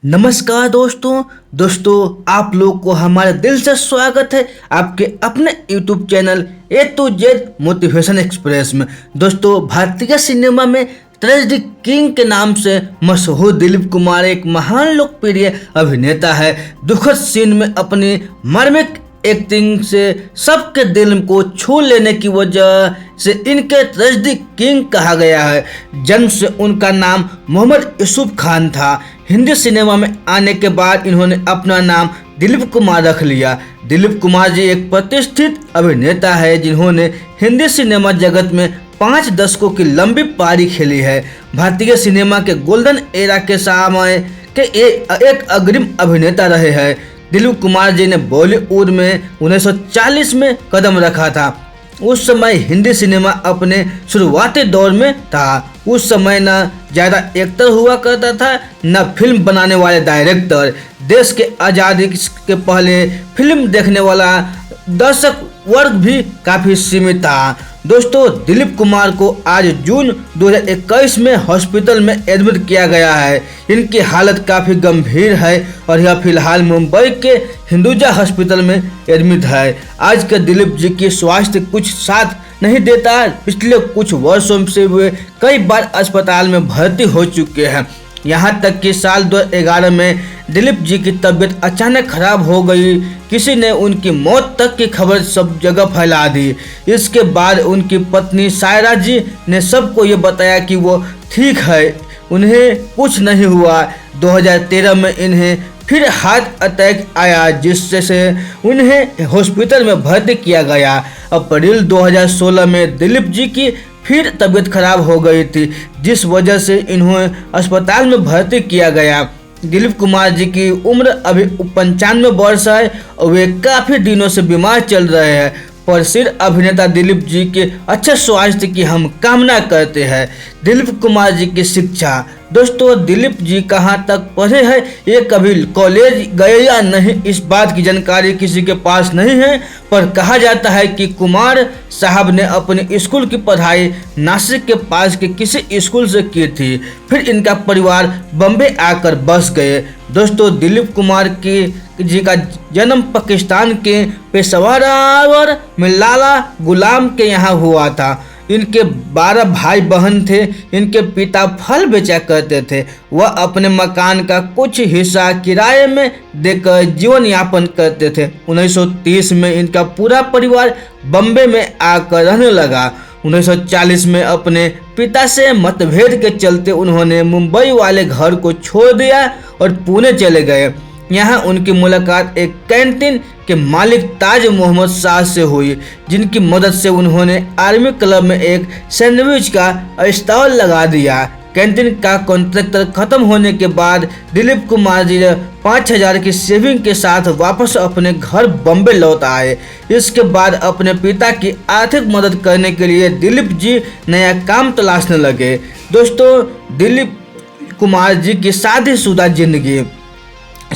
नमस्कार दोस्तों आप लोग को हमारे दिल से स्वागत है आपके अपने YouTube channel A to Z motivation express में। दोस्तों, भारतीय सिनेमा में ट्रेजेडी किंग के नाम से मशहूर दिलीप कुमार एक महान लोकप्रिय अभिनेता है। दुखद सीन में अपनी मार्मिक एक्टिंग से सबके दिल को छू लेने की वजह से इनके ट्रेजेडी किंग कहा गया है। जन्म से उनका नाम मोहम्मद यूसुफ खान था। हिंदी सिनेमा में आने के बाद इन्होंने अपना नाम दिलीप कुमार रख लिया। दिलीप कुमार जी एक प्रतिष्ठित अभिनेता है जिन्होंने हिंदी सिनेमा जगत में 5 दशकों की लंबी पारी खेली है। भारतीय सिनेमा के गोल्डन एरा के समय के एक अग्रिम अभिनेता रहे हैं। दिलीप कुमार जी ने बॉलीवुड में 1940 में कदम रखा था। उस समय हिंदी सिनेमा अपने शुरुआती दौर में था। उस समय न ज़्यादा एक्टर हुआ करता था न फिल्म बनाने वाले डायरेक्टर। देश के आज़ादी के पहले फिल्म देखने वाला दर्शक वर्ग भी काफ़ी सीमित था। दोस्तों, दिलीप कुमार को आज जून 2021 में हॉस्पिटल में एडमिट किया गया है। इनकी हालत काफ़ी गंभीर है और यह फिलहाल मुंबई के हिंदुजा हॉस्पिटल में एडमिट है। आज के दिलीप जी की स्वास्थ्य कुछ साथ नहीं देता। पिछले कुछ वर्षों से वे कई बार अस्पताल में भर्ती हो चुके हैं। यहाँ तक कि साल 2011 में दिलीप जी की तबीयत अचानक खराब हो गई। किसी ने उनकी मौत तक की खबर सब जगह फैला दी। इसके बाद उनकी पत्नी सायरा जी ने सबको ये बताया कि वो ठीक है, उन्हें कुछ नहीं हुआ। 2013 में इन्हें फिर हार्ट अटैक आया जिससे उन्हें हॉस्पिटल में भर्ती किया गया। अप्रैल 2016 में दिलीप जी की फिर तबीयत खराब हो गई थी जिस वजह से इन्हें अस्पताल में भर्ती किया गया। दिलीप कुमार जी की उम्र अभी 95 वर्ष है और वे काफ़ी दिनों से बीमार चल रहे हैं। प्रसिद्ध अभिनेता दिलीप जी के अच्छे स्वास्थ्य की हम कामना करते हैं। दिलीप कुमार जी की शिक्षा। दोस्तों, दिलीप जी कहाँ तक पढ़े हैं, ये कभी कॉलेज गए या नहीं, इस बात की जानकारी किसी के पास नहीं है। पर कहा जाता है कि कुमार साहब ने अपनी स्कूल की पढ़ाई नासिक के पास के किसी स्कूल से की थी। फिर इनका परिवार बम्बे आकर बस गए। दोस्तों, दिलीप कुमार जी का जन्म पाकिस्तान के पेशावर में लाला गुलाम के यहाँ हुआ था। इनके 12 भाई बहन थे। इनके पिता फल बेचा करते थे। वह अपने मकान का कुछ हिस्सा किराए में देकर जीवन यापन करते थे। 1930 में इनका पूरा परिवार बम्बे में आकर रहने लगा। 1940 में अपने पिता से मतभेद के चलते उन्होंने मुंबई वाले घर को छोड़ दिया और पुणे चले गए। यहाँ उनकी मुलाकात एक कैंटीन के मालिक ताज मोहम्मद शाह से हुई, जिनकी मदद से उन्होंने आर्मी क्लब में एक सैंडविच का स्टॉल लगा दिया। कैंटीन का कॉन्ट्रैक्टर खत्म होने के बाद दिलीप कुमार जी 5000 की सेविंग के साथ वापस अपने घर बम्बे लौट आए। इसके बाद अपने पिता की आर्थिक मदद करने के लिए दिलीप जी नया काम तलाशने लगे। दोस्तों, दिलीप कुमार जी की शादीशुदा जिंदगी।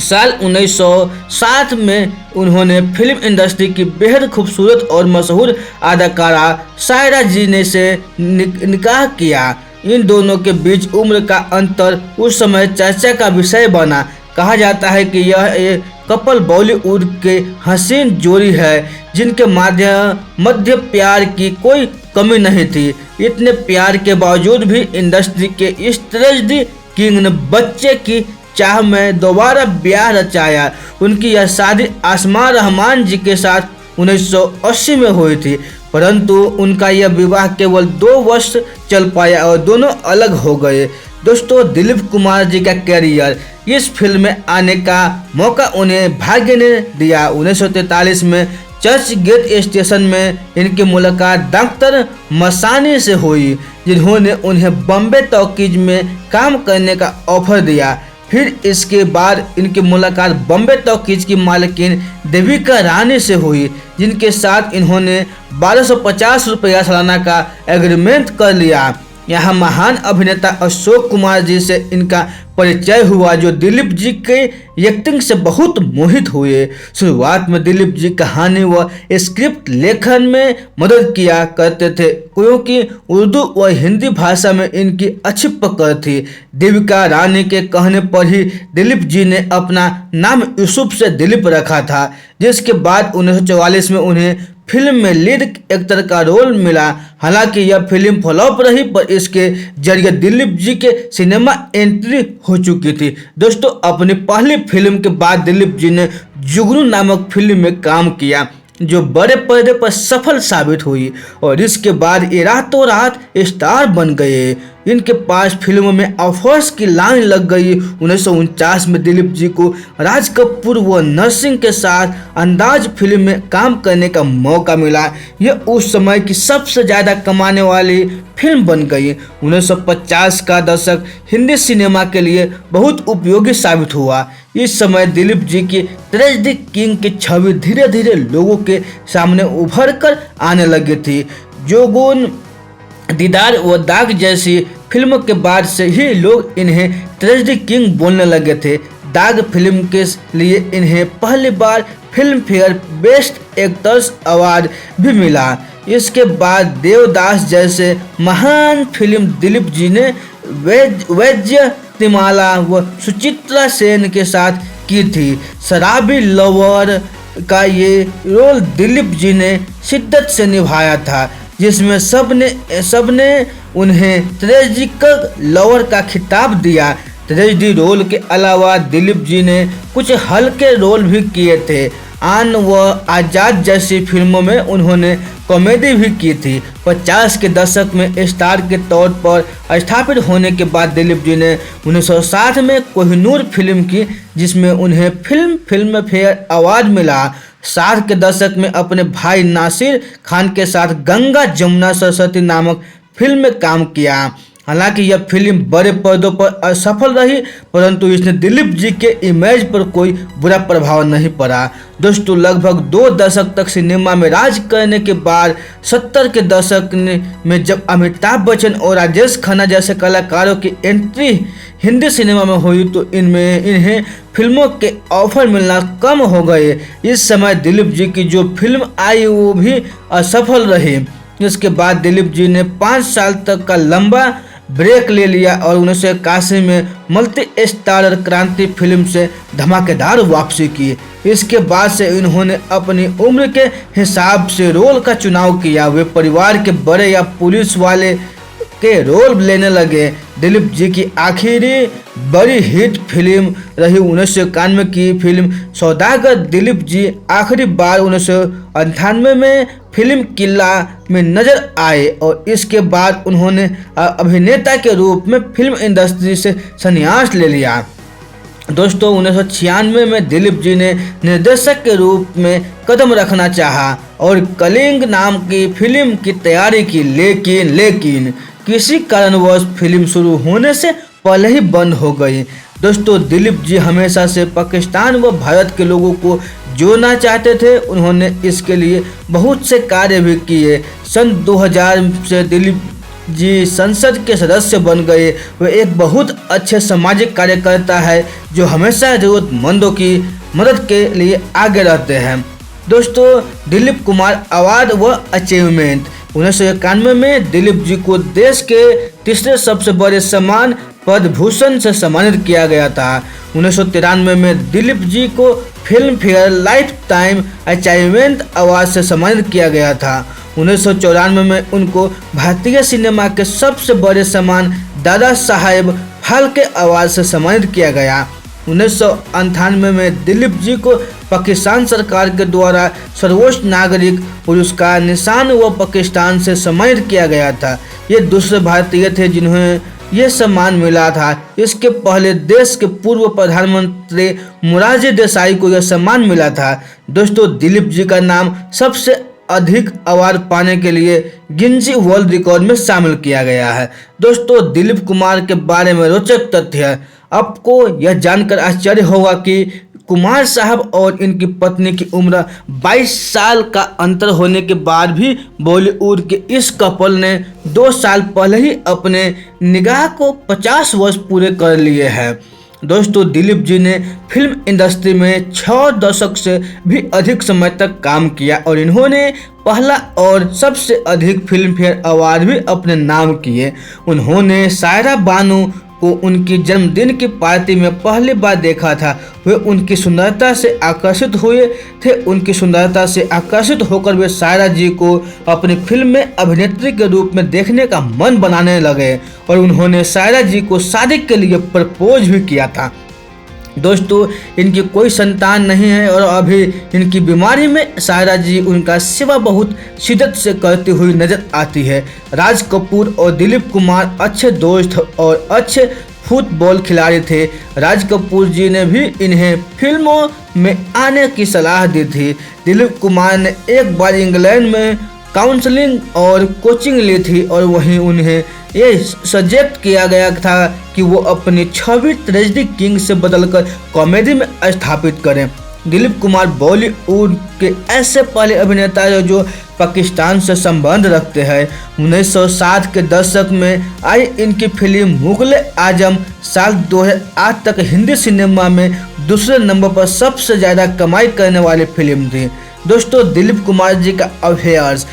साल 1960 में उन्होंने फिल्म इंडस्ट्री की बेहद खूबसूरत और मशहूर अदाकारा सायरा जी ने से निकाह किया। इन दोनों के बीच उम्र का अंतर उस समय चर्चा का विषय बना। कहा जाता है कि यह एक कपल बॉलीवुड के हसीन जोड़ी है जिनके मध्य प्यार की कोई कमी नहीं थी। इतने प्यार के बावजूद भी इंडस्ट्री के इस ट्रेजेडी किंग ने बच्चे की चाह में दोबारा ब्याह रचाया। उनकी यह शादी आसमान रहमान जी के साथ 1980 में हुई थी, परंतु उनका यह विवाह केवल 2 वर्ष चल पाया और दोनों अलग हो गए। दोस्तों, दिलीप कुमार जी का कैरियर। इस फिल्म में आने का मौका उन्हें भाग्य ने दिया। 1943 में चर्च गेट स्टेशन में इनकी मुलाकात डॉक्टर मसानी से हुई, जिन्होंने उन्हें बॉम्बे टॉकीज में काम करने का ऑफर दिया। फिर इसके बाद इनकी मुलाकात बॉम्बे टॉकीज की मालकिन देविका रानी से हुई, जिनके साथ इन्होंने 1250 रुपया सालाना का एग्रीमेंट कर लिया। यहाँ महान अभिनेता अशोक कुमार जी से इनका परिचय हुआ जो दिलीप जी के एक्टिंग से बहुत मोहित हुए। शुरुआत में दिलीप जी कहानी व स्क्रिप्ट लेखन में मदद किया करते थे क्योंकि उर्दू व हिंदी भाषा में इनकी अच्छी पकड़ थी। देविका रानी के कहने पर ही दिलीप जी ने अपना नाम यूसुफ से दिलीप रखा था, जिसके बाद 1944 में उन्हें फिल्म में लीड एक्टर का रोल मिला। हालांकि यह फिल्म फ्लॉप रही, पर इसके जरिए दिलीप जी के सिनेमा एंट्री हो चुकी थी। दोस्तों, अपनी पहली फिल्म के बाद दिलीप जी ने जुगनू नामक फिल्म में काम किया जो बड़े पर्दे पर सफल साबित हुई और इसके बाद ये रातों रात स्टार बन गए। इनके पास फिल्मों में ऑफर्स की लाइन लग गई। 1949 में दिलीप जी को राज कपूर व नरसिंह के साथ अंदाज फिल्म में काम करने का मौका मिला। यह उस समय की सबसे ज़्यादा कमाने वाली फिल्म बन गई। 1950 का दशक हिंदी सिनेमा के लिए बहुत उपयोगी साबित हुआ। इस समय दिलीप जी की ट्रेजेडी किंग की छवि धीरे धीरे लोगों के सामने उभर कर आने लगी थी। जोगुन, दीदार व दाग जैसी फिल्मों के बाद से ही लोग इन्हें ट्रेजेडी किंग बोलने लगे थे। दाग फिल्म के लिए इन्हें पहली बार Filmfare best actors award भी मिला। इसके बाद देवदास जैसे महान फिल्म दिलीप जी ने वैजयंतीमाला व सुचित्रा सेन के साथ की थी। शराबी लवर का ये रोल दिलीप जी ने शिद्दत से निभाया था, जिसमें सबने उन्हें ट्रेजिक लवर का खिताब दिया। ट्रेजेडी रोल के अलावा दिलीप जी ने कुछ हल्के रोल भी किए थे। आन व आज़ाद जैसी फिल्मों में उन्होंने कॉमेडी भी की थी। 50 के दशक में स्टार के तौर पर स्थापित होने के बाद दिलीप जी ने 1960 में कोहिनूर फिल्म की, जिसमें उन्हें फिल्म फेयर अवार्ड मिला। 60 के दशक में अपने भाई नासिर खान के साथ गंगा जमुना सरस्वती नामक फिल्म में काम किया। हालांकि यह फिल्म बड़े पर्दों पर असफल रही, परंतु इसने दिलीप जी के इमेज पर कोई बुरा प्रभाव नहीं पड़ा। दोस्तों, लगभग 2 दशक तक सिनेमा में राज करने के बाद 70 के दशक में जब अमिताभ बच्चन और राजेश खन्ना जैसे कलाकारों की एंट्री हिंदी सिनेमा में हुई तो इन्हें फिल्मों के ऑफर मिलना कम हो गए। इस समय दिलीप जी की जो फिल्म आई वो भी असफल रही। इसके बाद दिलीप जी ने 5 साल तक का लंबा ब्रेक ले लिया और 1981 में मल्टी स्टारर क्रांति फिल्म से धमाकेदार वापसी की। इसके बाद से इन्होंने अपनी उम्र के हिसाब से रोल का चुनाव किया। वे परिवार के बड़े या पुलिस वाले के रोल लेने लगे। दिलीप जी की आखिरी बड़ी हिट फिल्म रही 1991 की फिल्म सौदागर। दिलीप जी आखिरी बार 1998 में फिल्म किला में नजर आए और इसके बाद उन्होंने अभिनेता के रूप में फिल्म इंडस्ट्री से संन्यास ले लिया। दोस्तों, 1996 में दिलीप जी ने निर्देशक के रूप में कदम रखना चाहा और कलिंग नाम की फिल्म की तैयारी की, लेकिन किसी कारणवश फिल्म शुरू होने से पहले ही बंद हो गई। दोस्तों, दिलीप जी हमेशा से पाकिस्तान व भारत के लोगों को जोड़ना चाहते थे। उन्होंने इसके लिए बहुत से कार्य भी किए। सन 2000 से दिलीप जी संसद के सदस्य बन गए। वे एक बहुत अच्छे सामाजिक कार्यकर्ता है जो हमेशा जरूरतमंदों की मदद के लिए आगे रहते हैं। दोस्तों, दिलीप कुमार अवार्ड व अचीवमेंट। 1991 में दिलीप जी को देश के तीसरे सबसे बड़े सम्मान पद्म भूषण से सम्मानित किया गया था। 1993 में दिलीप जी को film fair life time achievement award से सम्मानित किया गया था। 1994 में उनको भारतीय सिनेमा के सबसे बड़े सम्मान दादा साहेब फाल्के अवार्ड से सम्मानित किया गया। 1998 में दिलीप जी को पाकिस्तान सरकार के द्वारा सर्वोच्च नागरिक पुरस्कार निशान व पाकिस्तान से सम्मानित किया गया था। ये दूसरे भारतीय थे जिन्हें यह सम्मान मिला था। इसके पहले देश के पूर्व प्रधानमंत्री मोरारजी देसाई को यह सम्मान मिला था। दोस्तों, दिलीप जी का नाम सबसे अधिक अवार्ड पाने के लिए गिनीज वर्ल्ड रिकॉर्ड में शामिल किया गया है। दोस्तों, दिलीप कुमार के बारे में रोचक तथ्य है। आपको यह जानकर आश्चर्य होगा कि कुमार साहब और इनकी पत्नी की उम्र 22 साल का अंतर होने के बाद भी बॉलीवुड के इस कपल ने 2 साल पहले ही अपने निकाह को 50 वर्ष पूरे कर लिए हैं। दोस्तों, दिलीप जी ने फिल्म इंडस्ट्री में 6 दशक से भी अधिक समय तक काम किया और इन्होंने पहला और सबसे अधिक फिल्म फेयर अवार्ड भी अपने नाम किए। उन्होंने सायरा बानू को उनकी जन्मदिन की पार्टी में पहली बार देखा था। वे उनकी सुंदरता से आकर्षित हुए थे। उनकी सुंदरता से आकर्षित होकर वे सायरा जी को अपनी फिल्म में अभिनेत्री के रूप में देखने का मन बनाने लगे और उन्होंने सायरा जी को शादी के लिए प्रपोज भी किया था। दोस्तों, इनकी कोई संतान नहीं है और अभी इनकी बीमारी में सायरा जी उनका सेवा बहुत शिद्दत से करती हुई नजर आती है। राज कपूर और दिलीप कुमार अच्छे दोस्त और अच्छे फुटबॉल खिलाड़ी थे। राज कपूर जी ने भी इन्हें फिल्मों में आने की सलाह दी थी। दिलीप कुमार ने एक बार इंग्लैंड में काउंसलिंग और कोचिंग ली थी और वहीं उन्हें ये सजेस्ट किया गया था कि वो अपनी छवि ट्रेजेडी किंग से बदलकर कॉमेडी में स्थापित करें। दिलीप कुमार बॉलीवुड के ऐसे पहले अभिनेता हैं जो पाकिस्तान से संबंध रखते हैं। 1960 के दशक में आई इनकी फिल्म मुगल आजम साल 2008 तक हिंदी सिनेमा में दूसरे नंबर पर सबसे ज़्यादा कमाई करने वाली फिल्म थी। दोस्तों, दिलीप कुमार जी का अफेयर्स।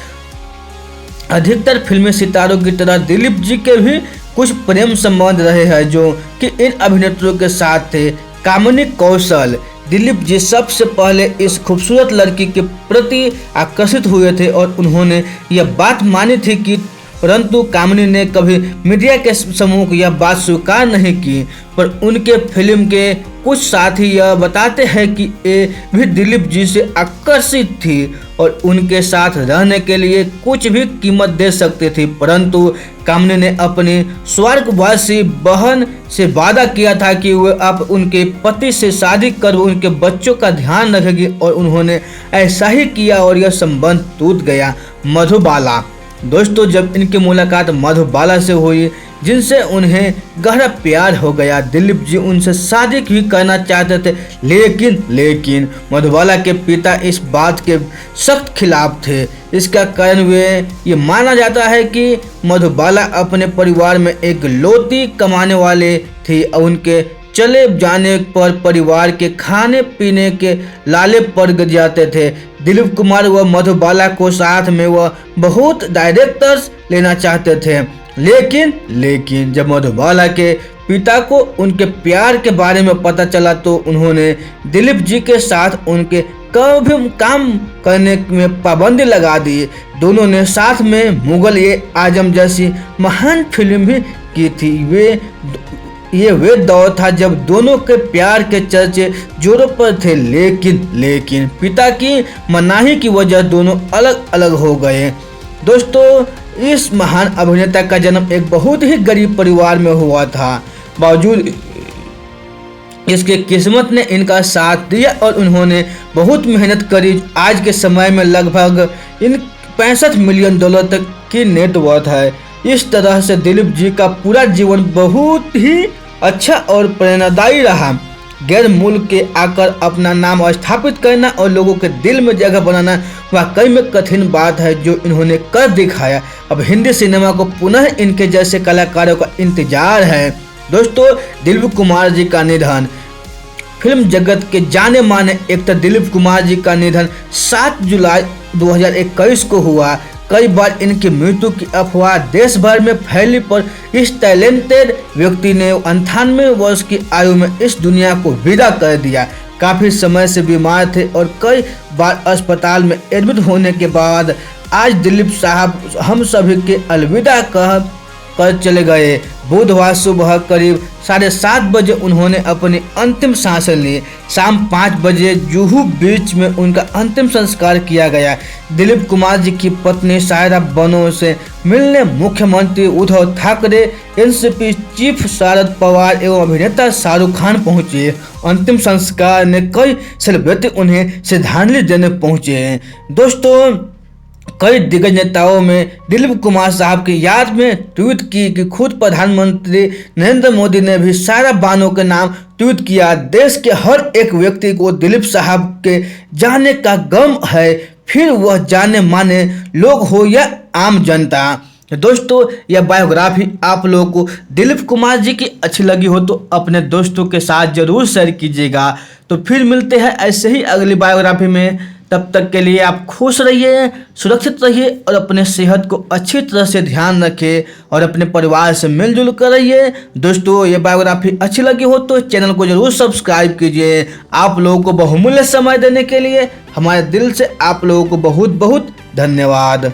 अधिकतर फिल्मी सितारों की तरह दिलीप जी के भी कुछ प्रेम संबंध रहे हैं जो कि इन अभिनेत्रियों के साथ थे। कामिनी कौशल। दिलीप जी सबसे पहले इस खूबसूरत लड़की के प्रति आकर्षित हुए थे और उन्होंने यह बात मानी थी कि परंतु कामिनी ने कभी मीडिया के समूह यह बात स्वीकार नहीं की। पर उनके फिल्म के कुछ साथी यह बताते हैं कि ये भी दिलीप जी से आकर्षित थी और उनके साथ रहने के लिए कुछ भी कीमत दे सकती थी। परंतु कामिनी ने अपनी स्वर्गवासी बहन से वादा किया था कि वह अब उनके पति से शादी कर उनके बच्चों का ध्यान रखेगी और उन्होंने ऐसा ही किया और यह संबंध टूट गया। मधुबाला। दोस्तों, जब इनकी मुलाकात मधुबाला से हुई जिनसे उन्हें गहरा प्यार हो गया, दिलीप जी उनसे शादी भी करना चाहते थे लेकिन मधुबाला के पिता इस बात के सख्त खिलाफ थे। इसका कारण वे ये माना जाता है कि मधुबाला अपने परिवार में एक लौती कमाने वाले थी और उनके चले जाने पर परिवार के खाने पीने के लाले पड़ जाते थे। दिलीप कुमार व मधुबाला को साथ में वह बहुत डायरेक्टर्स लेना चाहते थे लेकिन जब मधुबाला के पिता को उनके प्यार के बारे में पता चला तो उन्होंने दिलीप जी के साथ उनके कभी काम करने में पाबंदी लगा दी। दोनों ने साथ में मुगल आजम जैसी महान फिल्म भी की थी। वे दौर था जब दोनों के प्यार के चर्चे जोरों पर थे लेकिन पिता की मनाही की वजह दोनों अलग अलग हो गए। दोस्तों, इस महान अभिनेता का जन्म एक बहुत ही गरीब परिवार में हुआ था। बावजूद इसके किस्मत ने इनका साथ दिया और उन्होंने बहुत मेहनत करी। आज के समय में लगभग इन 65 मिलियन डॉलर तक की नेटवर्थ है। इस तरह से दिलीप जी का पूरा जीवन बहुत ही अच्छा और प्रेरणादायी रहा। गैर मुल्क के आकर अपना नाम स्थापित करना और लोगों के दिल में जगह बनाना वाकई में कठिन बात है जो इन्होंने कर दिखाया। अब हिंदी सिनेमा को पुनः इनके जैसे कलाकारों का इंतजार है। दोस्तों, दिलीप कुमार जी का निधन। फिल्म जगत के जाने माने एक्टर दिलीप कुमार जी का निधन 7 जुलाई 2021 को हुआ। कई बार इनकी मृत्यु की अफवाह देश भर में फैली पर इस टैलेंटेड व्यक्ति ने 98 वर्ष की आयु में इस दुनिया को विदा कर दिया। काफ़ी समय से बीमार थे और कई बार अस्पताल में एडमिट होने के बाद आज दिलीप साहब हम सभी के अलविदा कह कर चले गए। बुधवार सुबह करीब 7:30 बजे उन्होंने अपनी अंतिम सांसें ली। शाम 5 बजे जुहू बीच में उनका अंतिम संस्कार किया गया। दिलीप कुमार जी की पत्नी सायरा बानू से मिलने मुख्यमंत्री उद्धव ठाकरे, एनसीपी चीफ शरद पवार एवं अभिनेता शाहरुख खान पहुंचे। अंतिम संस्कार में कई सेलिब्रिटी उन्हें श्रद्धांजलि देने पहुंचे। दोस्तों, कई दिग्गज नेताओं में दिलीप कुमार साहब की याद में ट्वीट की कि खुद प्रधानमंत्री नरेंद्र मोदी ने भी सारा बानो के नाम ट्वीट किया। देश के हर एक व्यक्ति को दिलीप साहब के जाने का गम है, फिर वह जाने माने लोग हो या आम जनता। दोस्तों, यह बायोग्राफी आप लोगों को दिलीप कुमार जी की अच्छी लगी हो तो अपने दोस्तों के साथ जरूर शेयर कीजिएगा। तो फिर मिलते हैं ऐसे ही अगली बायोग्राफी में। तब तक के लिए आप खुश रहिए, सुरक्षित रहिए और अपने सेहत को अच्छी तरह से ध्यान रखिए और अपने परिवार से मिलजुल कर रहिए। दोस्तों, ये बायोग्राफी अच्छी लगी हो तो चैनल को जरूर सब्सक्राइब कीजिए। आप लोगों को बहुमूल्य समय देने के लिए हमारे दिल से आप लोगों को बहुत बहुत धन्यवाद।